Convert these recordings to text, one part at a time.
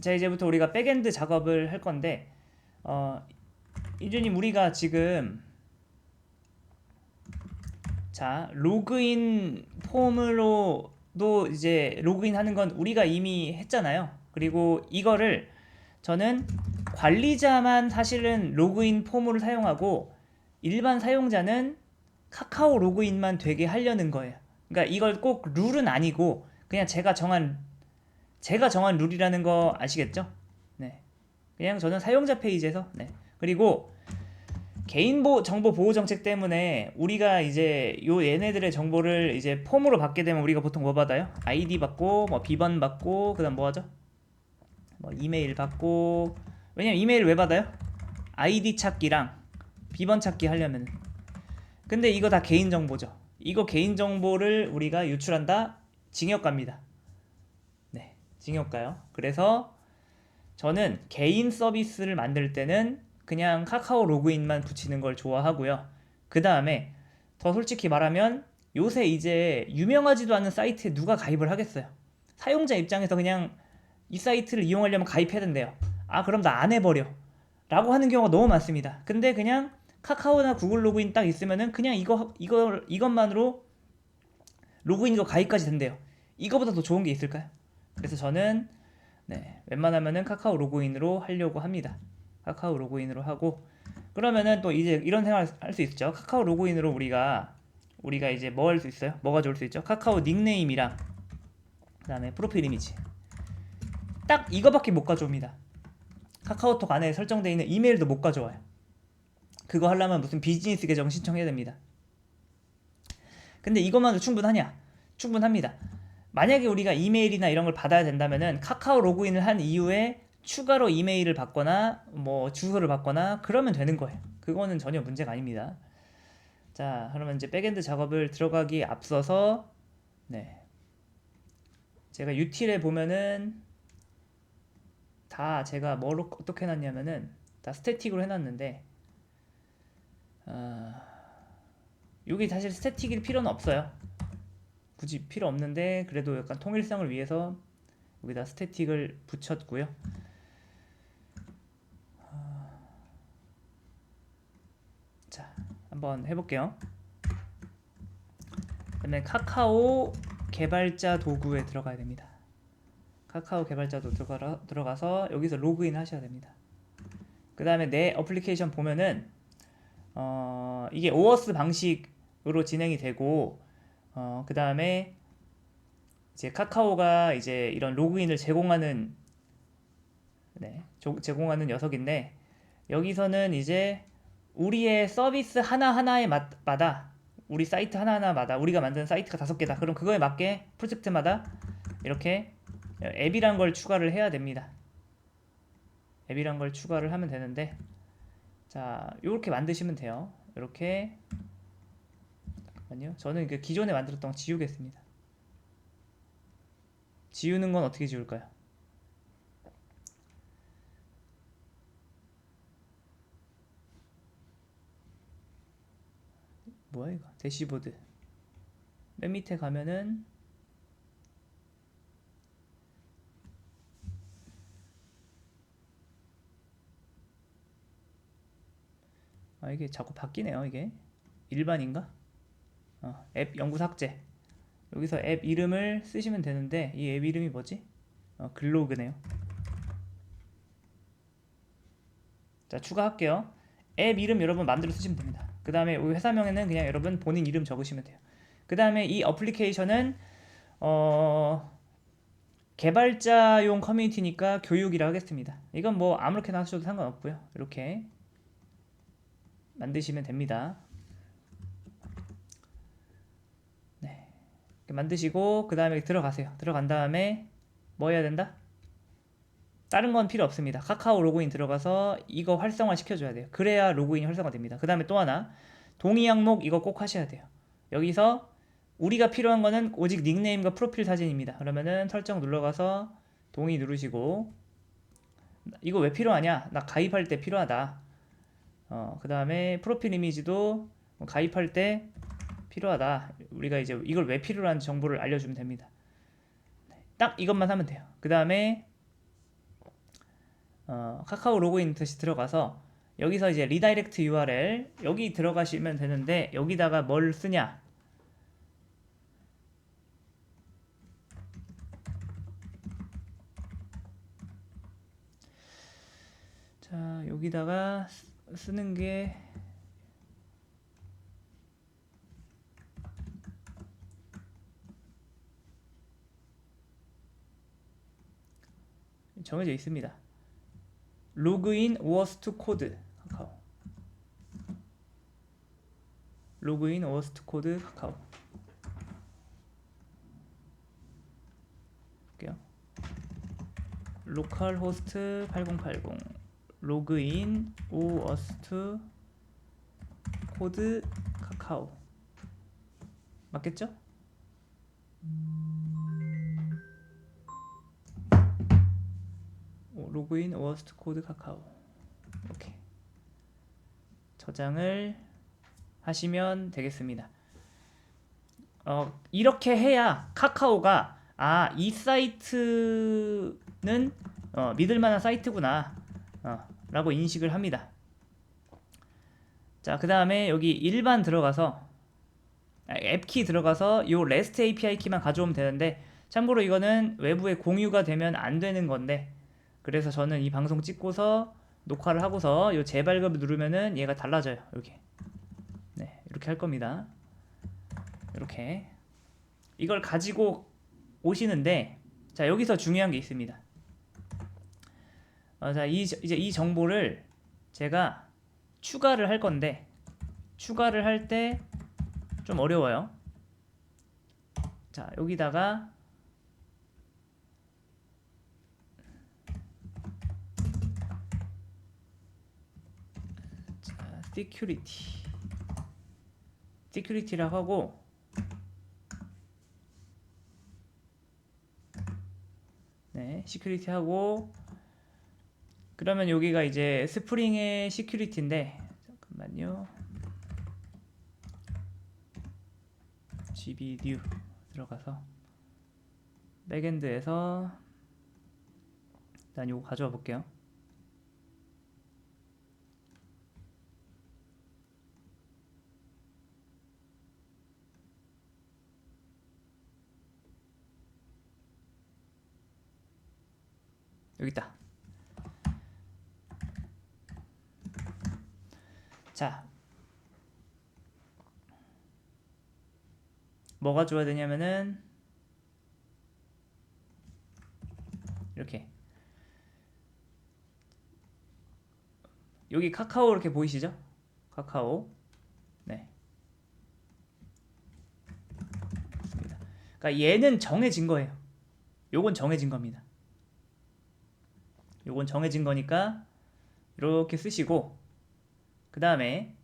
자, 이제부터 우리가 백엔드 작업을 할 건데, 이준님, 우리가 지금 자, 로그인 폼으로도 이제 로그인 하는 건 우리가 이미 했잖아요. 그리고 이거를 저는 관리자만 사실은 로그인 폼을 사용하고 일반 사용자는 카카오 로그인만 되게 하려는 거예요. 그러니까 이걸 꼭 룰은 아니고 그냥 제가 정한 룰이라는 거 아시겠죠? 네. 그냥 저는 사용자 페이지에서 네. 그리고 정보 보호 정책 때문에 우리가 이제 요 얘네들의 정보를 이제 폼으로 받게 되면 우리가 보통 뭐 받아요? 아이디 받고 뭐 비번 받고 그다음 뭐 하죠? 뭐 이메일 받고. 왜냐면 이메일 왜 받아요? 아이디 찾기랑 비번 찾기 하려면. 근데 이거 다 개인 정보죠. 이거 개인 정보를 우리가 유출한다? 징역 갑니다. 네, 징역 가요. 그래서 저는 개인 서비스를 만들 때는 그냥 카카오 로그인만 붙이는 걸 좋아하고요. 그 다음에 더 솔직히 말하면 요새 이제 유명하지도 않은 사이트에 누가 가입을 하겠어요. 사용자 입장에서 그냥 이 사이트를 이용하려면 가입해야 된대요. 아, 그럼 나 안 해버려 라고 하는 경우가 너무 많습니다. 근데 그냥 카카오나 구글 로그인 딱 있으면은 그냥 이것만으로 로그인과 가입까지 된대요. 이거보다 더 좋은 게 있을까요? 그래서 저는 네, 웬만하면은 카카오 로그인으로 하려고 합니다. 카카오 로그인으로 하고 그러면은 또 이제 이런 생각을 할 수 있죠. 카카오 로그인으로 우리가 이제 뭐 할 수 있어요? 뭐가 좋을 수 있죠? 카카오 닉네임이랑 그다음에 프로필 이미지 딱 이거밖에 못 가져옵니다. 카카오톡 안에 설정되어 있는 이메일도 못 가져와요. 그거 하려면 무슨 비즈니스 계정 신청해야 됩니다. 근데 이것만도 충분하냐? 충분합니다. 만약에 우리가 이메일이나 이런 걸 받아야 된다면은 카카오 로그인을 한 이후에 추가로 이메일을 받거나 뭐 주소를 받거나 그러면 되는 거예요. 그거는 전혀 문제가 아닙니다. 자, 그러면 이제 백엔드 작업을 들어가기 앞서서 네, 제가 유틸에 보면은 다 제가 뭐로 어떻게 해놨냐면은 다 스태틱으로 해놨는데 여기 사실 스태틱일 필요는 없어요. 굳이 필요 없는데 그래도 약간 통일성을 위해서 여기다 스태틱을 붙였고요. 자, 한번 해볼게요. 그다음에 카카오 개발자 도구에 들어가야 됩니다. 카카오 개발자 도구 들어가서 여기서 로그인 하셔야 됩니다. 그 다음에 내 어플리케이션 보면은 이게 오어스 방식으로 진행이 되고 그 다음에 이제 카카오가 이제 이런 로그인을 제공하는 제공하는 녀석인데 여기서는 이제 우리의 서비스 하나하나에 마다 우리 사이트 하나하나마다 우리가 만든 사이트가 5개다. 그럼 그거에 맞게 프로젝트마다 이렇게 앱이란 걸 추가를 해야 됩니다. 앱이란 걸 추가를 하면 되는데 자, 이렇게 만드시면 돼요. 이렇게 잠깐만요. 저는 그 기존에 만들었던 거 지우겠습니다. 지우는 건 어떻게 지울까요? 뭐야 이거? 대시보드. 맨 밑에 가면은 이게 자꾸 바뀌네요. 이게 일반인가? 앱 연구 삭제. 여기서 앱 이름을 쓰시면 되는데 이 앱 이름이 뭐지? 글로그네요. 자, 추가할게요. 앱 이름 여러분 마음대로 쓰시면 됩니다. 그 다음에 회사명에는 그냥 여러분 본인 이름 적으시면 돼요. 그 다음에 이 어플리케이션은 개발자용 커뮤니티니까 교육이라 하겠습니다. 이건 뭐 아무렇게나 하셔도 상관없고요. 이렇게 만드시면 됩니다. 네, 이렇게 만드시고 그 다음에 들어가세요. 들어간 다음에 뭐 해야 된다? 다른 건 필요 없습니다. 카카오 로그인 들어가서 이거 활성화 시켜줘야 돼요. 그래야 로그인이 활성화됩니다. 그 다음에 또 하나 동의 항목 이거 꼭 하셔야 돼요. 여기서 우리가 필요한 거는 오직 닉네임과 프로필 사진입니다. 그러면은 설정 눌러가서 동의 누르시고 이거 왜 필요하냐? 나 가입할 때 필요하다. 그 다음에 프로필 이미지도 가입할 때 필요하다. 우리가 이제 이걸 왜 필요한지 정보를 알려주면 됩니다. 딱 이것만 하면 돼요. 그 다음에 카카오 로그인 다시 들어가서 여기서 이제 리다이렉트 URL 여기 들어가시면 되는데 여기다가 뭘 쓰냐? 자, 여기다가 쓰는 게 정해져 있습니다. 로그인 워스트 코드 카카오. 로그인 워스트 코드 카카오. 볼게요. 로컬 호스트 8080 로그인 워스트 코드 카카오. 맞겠죠? 로그인 워스트 코드 카카오. 이렇게 저장을 하시면 되겠습니다. 이렇게 해야 카카오가 이 사이트는 믿을만한 사이트구나 라고 인식을 합니다. 자, 그 다음에 여기 일반 들어가서 앱키 들어가서 요 REST API 키만 가져오면 되는데, 참고로 이거는 외부에 공유가 되면 안 되는 건데, 그래서 저는 이 방송 찍고서 녹화를 하고서 요 재발급 누르면은 얘가 달라져요. 이렇게. 네, 이렇게 할 겁니다. 이렇게 이걸 가지고 오시는데, 자, 여기서 중요한 게 있습니다. 자, 이제 이 정보를 제가 추가를 할 건데, 추가를 할 때 좀 어려워요. 자, 여기다가 security라고 하고, 네, security 하고, 그러면 여기가 이제 스프링의 security인데, 잠깐만요. gbnew 들어가서 백엔드에서 일단 요거 가져와 볼게요. 여기 있다. 자, 뭐가 줘야 되냐면은 이렇게 여기 카카오 이렇게 보이시죠? 카카오. 네. 맞습니다. 그러니까 얘는 정해진 거예요. 요건 정해진 겁니다. 요건 정해진 거니까 이렇게 쓰시고, 그 다음에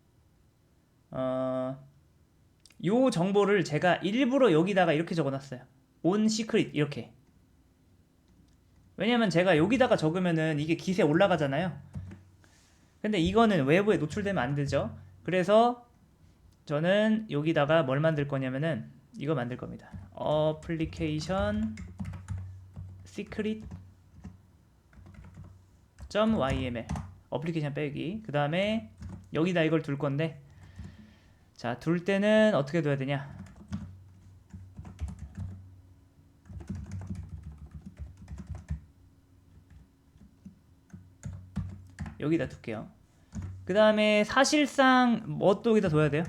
요 정보를 제가 일부러 여기다가 이렇게 적어놨어요. on secret 이렇게. 왜냐면 제가 여기다가 적으면은 이게 기세 올라가잖아요. 근데 이거는 외부에 노출되면 안 되죠. 그래서 저는 여기다가 뭘 만들 거냐면은 이거 만들 겁니다. application secret .yml 어플리케이션 빼기. 그 다음에 여기다 이걸 둘 건데, 자, 둘 때는 어떻게 둬야 되냐? 여기다 둘게요. 그 다음에 사실상 뭐 또 여기다 둬야 돼요?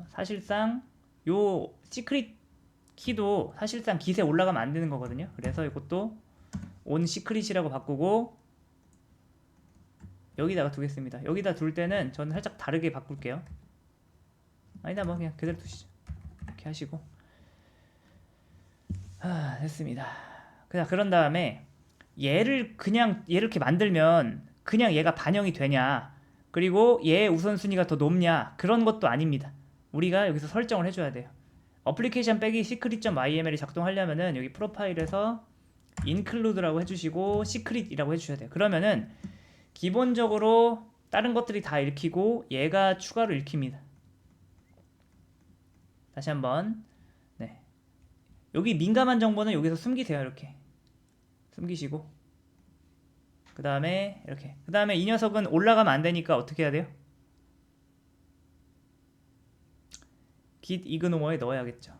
사실상 요 시크릿 키도 사실상 기세 올라가면 안 되는 거거든요. 그래서 이것도 on secret이라고 바꾸고 여기다가 두겠습니다. 여기다 둘 때는 저는 살짝 다르게 바꿀게요. 아니다, 뭐 그냥 그대로 두시죠. 이렇게 하시고, 됐습니다. 그런 다음에 얘를 이렇게 만들면 그냥 얘가 반영이 되냐, 그리고 얘 우선순위가 더 높냐, 그런 것도 아닙니다. 우리가 여기서 설정을 해줘야 돼요. 어플리케이션 빼기 secret.yml이 작동하려면은 여기 프로파일에서 include라고 해주시고 secret이라고 해주셔야 돼요. 그러면은 기본적으로 다른 것들이 다 읽히고 얘가 추가로 읽힙니다. 다시 한번. 네, 여기 민감한 정보는 여기서 숨기세요. 이렇게 숨기시고 그 다음에 이렇게 그 다음에 이 녀석은 올라가면 안 되니까 어떻게 해야 돼요? git ignore 넣어야겠죠.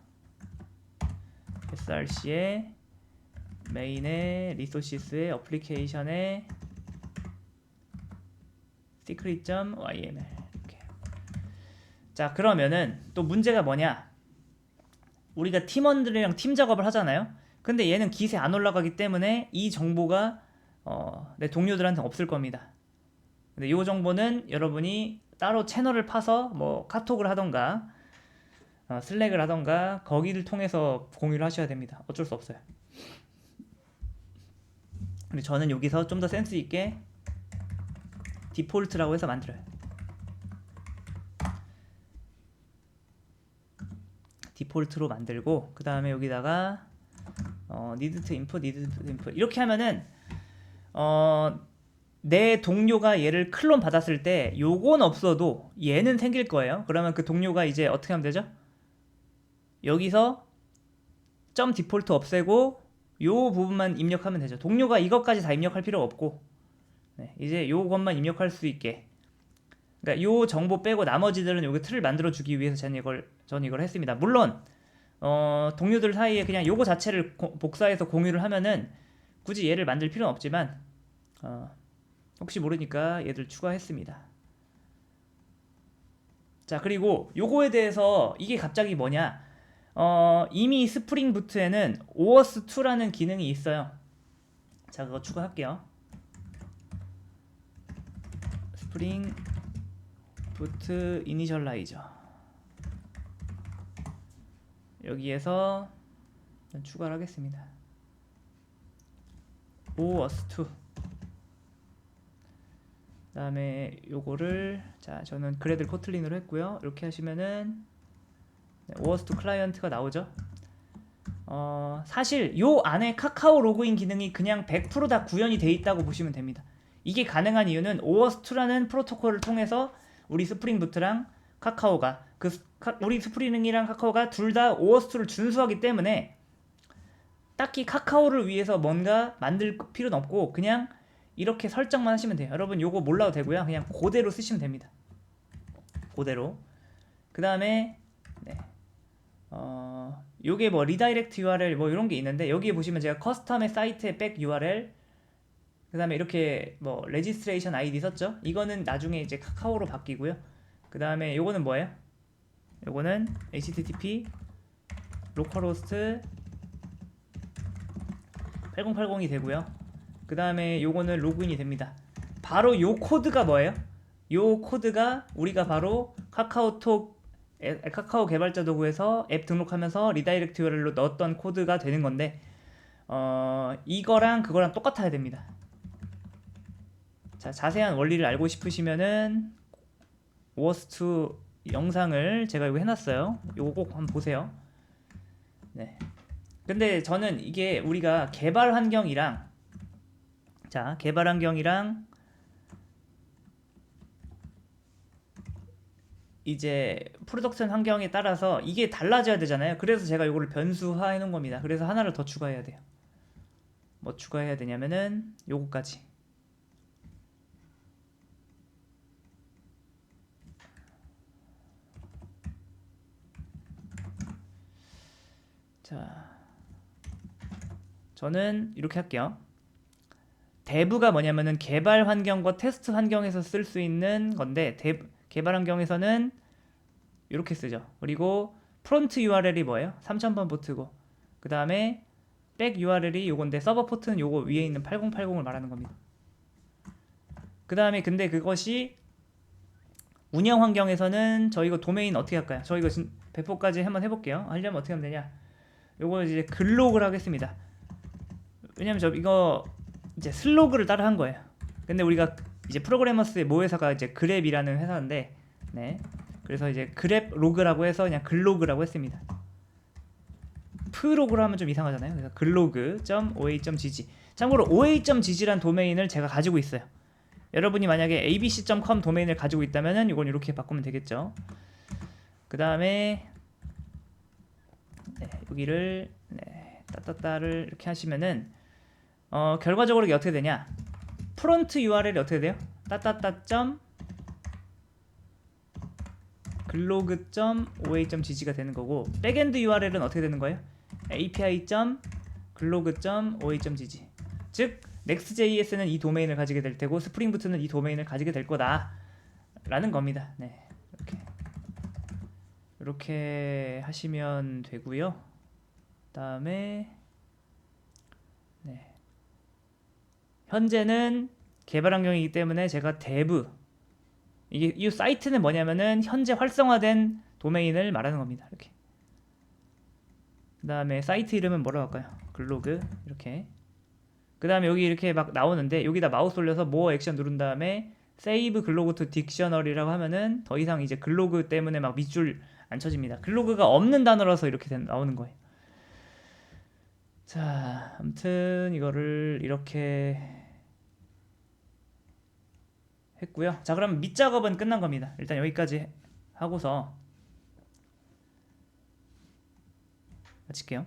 src에 메인에 리소시스에 어플리케이션에 secret.yml 이렇게. 자, 그러면은 또 문제가 뭐냐? 우리가 팀원들이랑 팀 작업을 하잖아요. 근데 얘는 git에 안 올라가기 때문에 이 정보가 내 동료들한테 없을 겁니다. 근데 이 정보는 여러분이 따로 채널을 파서 뭐 카톡을 하던가 슬랙을 하던가 거기를 통해서 공유를 하셔야 됩니다. 어쩔 수 없어요. 근데 저는 여기서 좀 더 센스 있게 디폴트라고 해서 만들어요. 디폴트로 만들고 그 다음에 여기다가 need to input 이렇게 하면은 내 동료가 얘를 클론 받았을 때 요건 없어도 얘는 생길 거예요. 그러면 그 동료가 이제 어떻게 하면 되죠? 여기서 점 디폴트 없애고 요 부분만 입력하면 되죠. 동료가 이것까지 다 입력할 필요 없고 네, 이제 요것만 입력할 수 있게 그러니까 요 정보 빼고 나머지들은 여기 틀을 만들어 주기 위해서 저는 이걸 했습니다. 물론 동료들 사이에 그냥 요거 자체를 복사해서 공유를 하면은 굳이 얘를 만들 필요는 없지만 혹시 모르니까 얘들 추가했습니다. 자, 그리고 요거에 대해서 이게 갑자기 뭐냐? 이미 스프링 부트에는 OAuth2라는 기능이 있어요. 자, 그거 추가할게요. 스프링 부트 이니셜라이저 여기에서 추가를 하겠습니다. OAuth2 그 다음에 요거를 자 저는 그래들 코틀린으로 했고요. 이렇게 하시면은 OAuth2 클라이언트가 나오죠. 사실 요 안에 카카오 로그인 기능이 그냥 100% 다 구현이 돼 있다고 보시면 됩니다. 이게 가능한 이유는 OAuth2라는 프로토콜을 통해서 우리 스프링 부트랑 카카오가 우리 스프링이랑 카카오가 둘 다 OAuth2를 준수하기 때문에 딱히 카카오를 위해서 뭔가 만들 필요는 없고 그냥 이렇게 설정만 하시면 돼요. 여러분 요거 몰라도 되고요. 그냥 그대로 쓰시면 됩니다. 그대로. 그 다음에 네. 요게 뭐 리다이렉트 URL 뭐 이런 게 있는데 여기에 보시면 제가 커스텀의 사이트의 백 URL 그 다음에 이렇게 뭐 레지스트레이션 아이디 썼죠. 이거는 나중에 이제 카카오로 바뀌고요. 그 다음에 요거는 뭐예요? 요거는 http localhost 8080이 되고요. 그 다음에 요거는 로그인이 됩니다. 바로 요 코드가 뭐예요? 요 코드가 우리가 바로 카카오 개발자 도구에서 앱 등록하면서 리다이렉트 URL로 넣었던 코드가 되는 건데 이거랑 그거랑 똑같아야 됩니다. 자, 자세한 원리를 알고 싶으시면은 OAuth2 영상을 제가 이거 해놨어요. 요거 꼭 한번 보세요. 네. 근데 저는 이게 우리가 개발 환경이랑 이제 프로덕션 환경에 따라서 이게 달라져야 되잖아요. 그래서 제가 이거를 변수화해 놓은 겁니다. 그래서 하나를 더 추가해야 돼요. 뭐 추가해야 되냐면은 요거까지. 자, 저는 이렇게 할게요. dev가 뭐냐면은 개발 환경과 테스트 환경에서 쓸 수 있는 건데 개발 환경에서는 이렇게 쓰죠. 그리고 프론트 URL이 뭐예요? 3000번 포트고 그 다음에 백 URL이 요건데 서버 포트는 요거 위에 있는 8080을 말하는 겁니다. 그 다음에 근데 그것이 운영 환경에서는 저 이거 도메인 어떻게 할까요? 저 이거 배포까지 한번 해볼게요. 하려면 어떻게 하면 되냐? 요거 이제 글록을 하겠습니다. 왜냐면 저 이거 이제 슬로그를 따라 한 거예요. 근데 우리가 이제 프로그래머스의 모회사가 이제 그랩이라는 회사인데, 네. 그래서 이제 그랩 로그라고 해서 그냥 글로그라고 했습니다. 프로그를 하면 좀 이상하잖아요. 그래서 글로그.oa.gg. 참고로 oa.gg란 도메인을 제가 가지고 있어요. 여러분이 만약에 abc.com 도메인을 가지고 있다면은 이건 이렇게 바꾸면 되겠죠. 그 다음에 네, 여기를 따따따를 이렇게 하시면은 결과적으로 이게 어떻게 되냐? 프론트 URL이 어떻게 돼요? 따따따 glog.oa.gg가 되는 거고, 백엔드 URL은 어떻게 되는 거예요? api.glog.oa.gg. 즉 Next.js는 이 도메인을 가지게 될 테고 스프링부트는 이 도메인을 가지게 될 거다 라는 겁니다. 네, 이렇게 하시면 되고요. 다음에 네, 현재는 개발 환경이기 때문에 제가 dev, 이게 이 사이트는 뭐냐면은 현재 활성화된 도메인을 말하는 겁니다. 이렇게. 그 다음에 사이트 이름은 뭐라고 할까요? 글로그. 이렇게. 그 다음에 여기 이렇게 막 나오는데 여기다 마우스 올려서 more 액션 누른 다음에 save 글로그 to dictionary라고 하면은 더 이상 이제 글로그 때문에 막 밑줄 안 쳐집니다. 글로그가 없는 단어라서 이렇게 나오는 거예요. 자, 아무튼 이거를 이렇게 했고요. 자, 그럼 밑작업은 끝난 겁니다. 일단 여기까지 하고서 마칠게요.